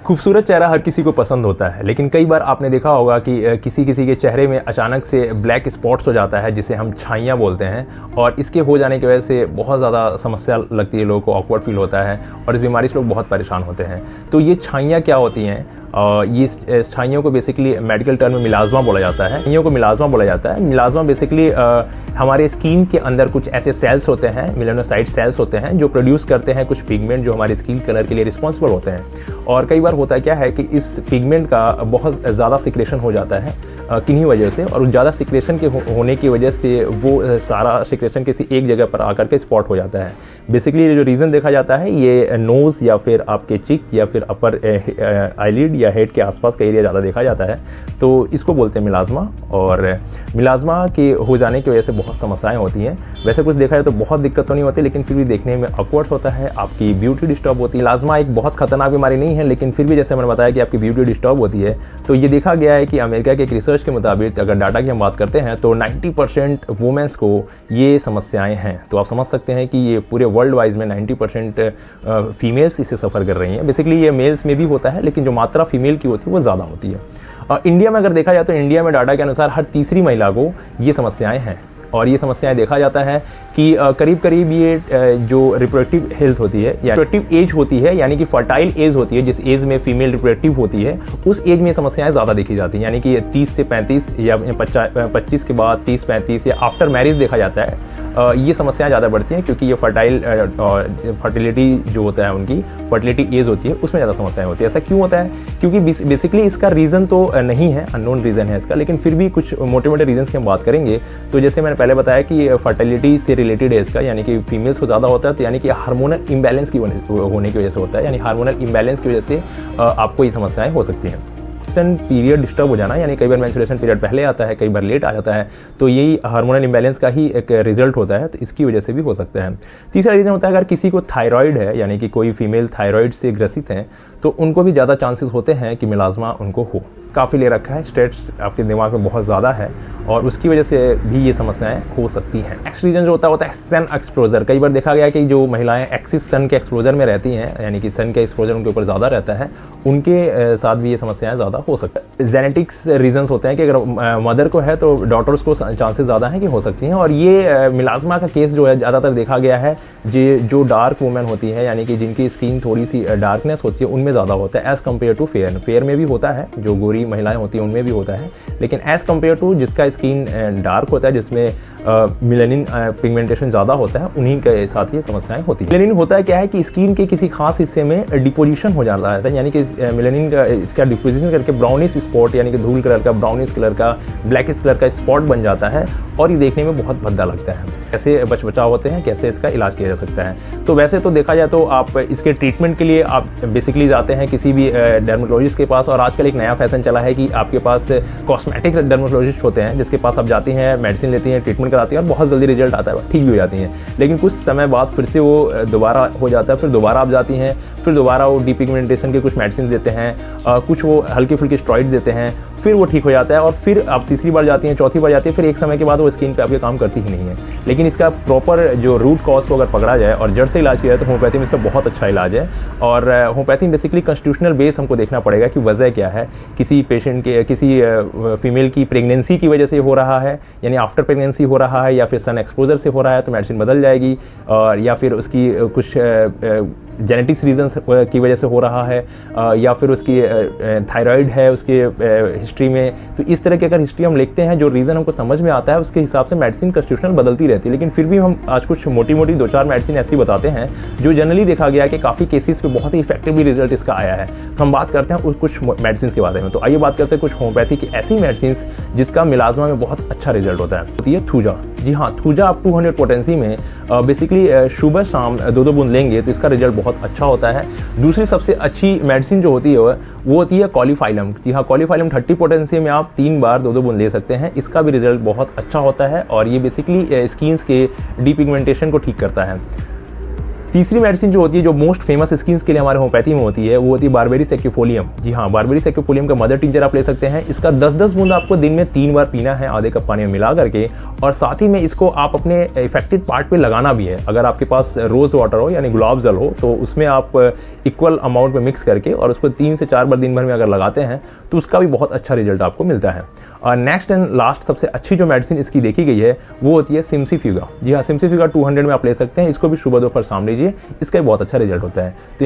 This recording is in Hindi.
खूबसूरत चेहरा हर किसी को पसंद होता है, लेकिन कई बार आपने देखा होगा कि किसी किसी के चेहरे में अचानक से ब्लैक स्पॉट्स हो जाता है, जिसे हम छाइयाँ बोलते हैं। और इसके हो जाने की वजह से बहुत ज़्यादा समस्या लगती है, लोगों को ऑकवर्ड फील होता है और इस बीमारी से लोग बहुत परेशान होते हैं। तो ये छाइयाँ क्या होती हैं? ये छाइयों को बेसिकली मेडिकल टर्म में मिलाज़मा बोला जाता है। छाइयों को मिलाज़मा बोला जाता है। मिलाज़मा बेसिकली हमारे स्किन के अंदर कुछ ऐसे सेल्स होते हैं, मेलानोसाइट सेल्स होते हैं, जो प्रोड्यूस करते हैं कुछ पिगमेंट जो हमारे स्किन कलर के लिए रिस्पॉन्सिबल होते हैं। और कई बार होता क्या है कि इस पिगमेंट का बहुत ज़्यादा सिक्रेशन हो जाता है किन्हीं वजह से, और ज़्यादा सिक्रेशन के होने की वजह से वो सारा सिक्रेशन किसी एक जगह पर आकर के स्पॉट हो जाता है। बेसिकली जो रीज़न देखा जाता है, ये नोज़ या फिर आपके चिक या फिर अपर आईलिड या हेड के आसपास का एरिया ज़्यादा देखा जाता है, तो इसको बोलते हैं मिलाज़मा। और मिलाज़मा के हो जाने की वजह से बहुत समस्याएं होती हैं। वैसे कुछ देखा जाए तो बहुत दिक्कत तो नहीं होती, लेकिन फिर भी देखने में ऑकवर्ड होता है, आपकी ब्यूटी डिस्टर्ब होती है। मिलाज़मा एक बहुत खतरनाक बीमारी नहीं है, लेकिन फिर भी जैसे मैंने बताया कि आपकी ब्यूटी डिस्टर्ब होती है। तो ये देखा गया है कि अमेरिका के एक रिसर्च के मुताबिक, अगर डाटा की हम बात करते हैं, तो 90% वुमेंस को ये समस्याएं हैं। तो आप समझ सकते हैं कि ये पूरे वर्ल्ड वाइज में 90% फीमेल्स इससे सफ़र कर रही हैं। बेसिकली ये मेल्स में भी होता है, लेकिन जो मात्रा फीमेल की होती है वो ज़्यादा होती है। इंडिया में अगर देखा जाए तो इंडिया में डाटा के अनुसार हर तीसरी महिला को ये समस्याएं हैं। और ये समस्याएं देखा जाता है कि करीब करीब ये जो रिप्रोडक्टिव हेल्थ होती है या रिप्रोडक्टिव एज होती है, यानी कि फर्टाइल एज होती है, जिस एज में फीमेल रिप्रोडक्टिव होती है, उस एज में समस्याएं ज़्यादा देखी जाती हैं। यानी कि 30 से 35 या 25 के बाद 30-35 या आफ्टर मैरिज देखा जाता है, ये समस्याएं ज़्यादा बढ़ती हैं, क्योंकि ये फर्टिलिटी जो होता है, उनकी फर्टिलिटी एज होती है, उसमें ज़्यादा समस्याएं होती है। ऐसा क्यों होता है? क्योंकि बेसिकली इसका रीज़न तो नहीं है, अननोन रीज़न है इसका, लेकिन फिर भी कुछ मोटे मोटे रीजन की हम बात करेंगे। तो जैसे मैंने पहले बताया कि फर्टिलिटी से रिलेटेड है इसका, यानी कि फीमेल्स को ज़्यादा होता है, तो यानी कि हार्मोनल इम्बैलेंस की होने की वजह से होता है, यानी हार्मोनल इम्बैलेंस की वजह से आपको ये समस्याएँ हो सकती हैं। पीरियड डिस्टर्ब हो जाना, यानी कई बार मेंस्ट्रुएशन पीरियड पहले आता है, कई बार लेट आ जाता है, तो यही हार्मोनल इम्बैलेंस का ही एक रिजल्ट होता है, तो इसकी वजह से भी हो सकता है। तीसरा रीज़न होता है, अगर किसी को थायराइड है, यानी कि कोई फीमेल थायराइड से ग्रसित हैं, तो उनको भी ज़्यादा चांसेस होते हैं कि मिलाज़मा उनको हो। काफ़ी ले रखा है, स्ट्रेस आपके दिमाग में बहुत ज़्यादा है, और उसकी वजह से भी ये समस्याएं हो सकती हैं। नेक्स्ट रीजन जो होता है सन एक्सपोजर। कई बार देखा गया कि जो महिलाएं एक्सिस सन के एक्सपोजर में रहती हैं, यानी कि सन का एक्सपोजर उनके ऊपर ज़्यादा रहता है, उनके साथ भी ये समस्याएं ज़्यादा हो सकता है। जेनेटिक्स रीजंस होते हैं कि अगर मदर को है तो डॉटर्स को चांसेस ज़्यादा हैं कि हो सकती हैं। और ये मिलाज़मा का केस जो है ज़्यादातर देखा गया है जो डार्क वुमेन होती है, यानी कि जिनकी स्किन थोड़ी सी डार्कनेस होती है, उनमें ज़्यादा होता है as compare to fair. Fair में भी होता है, जो गोरी महिलाएं होती हैं उनमें भी होता है, लेकिन एज़ कम्पेयर टू जिसका स्किन डार्क होता है, जिसमें मेलानिन पिगमेंटेशन ज़्यादा होता है, उन्हीं के साथ ये समस्याएं होती हैं। मेलानिन होता है क्या है कि स्किन के किसी खास हिस्से में डिपोजिशन हो जाता है, यानी कि मेलानिन का इसका डिपोजिशन करके ब्राउनिश स्पॉट, यानी कि धूल कलर का, ब्राउनिश कलर का, ब्लैकिश कलर का स्पॉट बन जाता है, और ये देखने में बहुत भद्दा लगता है। कैसे बचाव होते हैं, कैसे इसका इलाज किया जा सकता है? तो वैसे तो देखा जाए तो आप इसके ट्रीटमेंट के लिए आप बेसिकली जाते हैं किसी भी डर्मेटोलॉजिस्ट के पास, और आजकल एक नया फैशन चला है कि आपके पास कॉस्मेटिक डर्मेटोलॉजिस्ट होते हैं, जिसके पास आप जाती हैं, मेडिसिन लेती हैं, ट्रीटमेंट कराती हैं, और बहुत जल्दी रिजल्ट आता है, ठीक भी हो जाती हैं। लेकिन कुछ समय बाद फिर से वो दोबारा हो जाता है, फिर दोबारा आप जाती हैं, फिर दोबारा वो डीपिगमेंटेशन के कुछ मेडिसिन देते हैं, कुछ वो हल्के फुल्के स्टेरॉइड देते हैं, फिर वो ठीक हो जाता है, और फिर आप तीसरी बार जाती हैं, चौथी बार जाती है, फिर एक समय के बाद वो स्किन पे आपके काम करती ही नहीं है। लेकिन इसका प्रॉपर जो रूट कॉज को अगर पकड़ा जाए और जड़ से इलाज किया जाए, तो होम्योपैथी में इसका बहुत अच्छा इलाज है। और होम्योपैथी में बेसिकली कॉन्स्टिट्यूशनल बेस हमको देखना पड़ेगा कि वजह क्या है, किसी पेशेंट के, किसी फीमेल की प्रेगनेंसी की वजह से हो रहा है, यानी आफ्टर प्रेगनेंसी हो रहा है, या फिर सन एक्सपोजर से हो रहा है, तो मेडिसिन बदल जाएगी, और या फिर उसकी कुछ जेनेटिक्स रीजन की वजह से हो रहा है, या फिर उसकी थायराइड है उसके हिस्ट्री में। तो इस तरह की अगर हिस्ट्री हम लिखते हैं, जो रीज़न हमको समझ में आता है, उसके हिसाब से मेडिसिन कॉन्स्टिट्यूशनल बदलती रहती है। लेकिन फिर भी हम आज कुछ मोटी मोटी 2-4 मेडिसिन ऐसी बताते हैं जो जनरली देखा गया है कि काफ़ी केसेस पे बहुत ही इफेक्टिवली रिजल्ट इसका आया है। तो हम बात करते हैं कुछ मेडिसिन के बारे में। तो आइए बात करते हैं कुछ होम्योपैथी की ऐसी मेडिसिन जिसका मिलाज़मा में बहुत अच्छा रिजल्ट होता है। होती है थूजा। जी हाँ, थूजा आप 200 पोटेंसी में बेसिकली सुबह शाम 2-2 बूंद लेंगे तो इसका रिजल्ट बहुत अच्छा होता है। दूसरी सबसे अच्छी मेडिसिन जो होती है वो होती है कॉलीफाइलम। जी हाँ, कॉलीफाइलम 30 पोटेंसी में आप 3 बार 2-2 बूंद ले सकते हैं। इसका भी रिजल्ट बहुत अच्छा होता है, और ये बेसिकली स्किन्स के डीपिगमेंटेशन को ठीक करता है। तीसरी मेडिसिन जो होती है, जो मोस्ट फेमस स्किन्स के लिए हमारे होम्योपैथी में होती है, वो होती है बारबेरिस एक्विफोलियम। जी हाँ, बारबेरिस एक्विफोलियम का मदर टिंचर आप ले सकते हैं। इसका 10-10 बूंद आपको दिन में 3 बार पीना है, आधे कप पानी में मिला करके, और साथ ही में इसको आप अपने इफेक्टेड पार्ट पे लगाना भी है। अगर आपके पास रोज़ वाटर हो यानी गुलाब जल हो तो उसमें आप इक्वल अमाउंट में मिक्स करके और उसको 3 से 4 बार दिन भर में अगर लगाते हैं तो उसका भी बहुत अच्छा रिजल्ट आपको मिलता है। और नेक्स्ट एंड लास्ट सबसे अच्छी जो मेडिसिन इसकी देखी गई है वो होती है सिम्सिफ्यूगा। जी हाँ, सिम्सिफ्यूगा 200 में आप ले सकते हैं। इसको भी सुबह दोपहर शाम लीजिए, इसका भी बहुत अच्छा रिजल्ट होता है। तो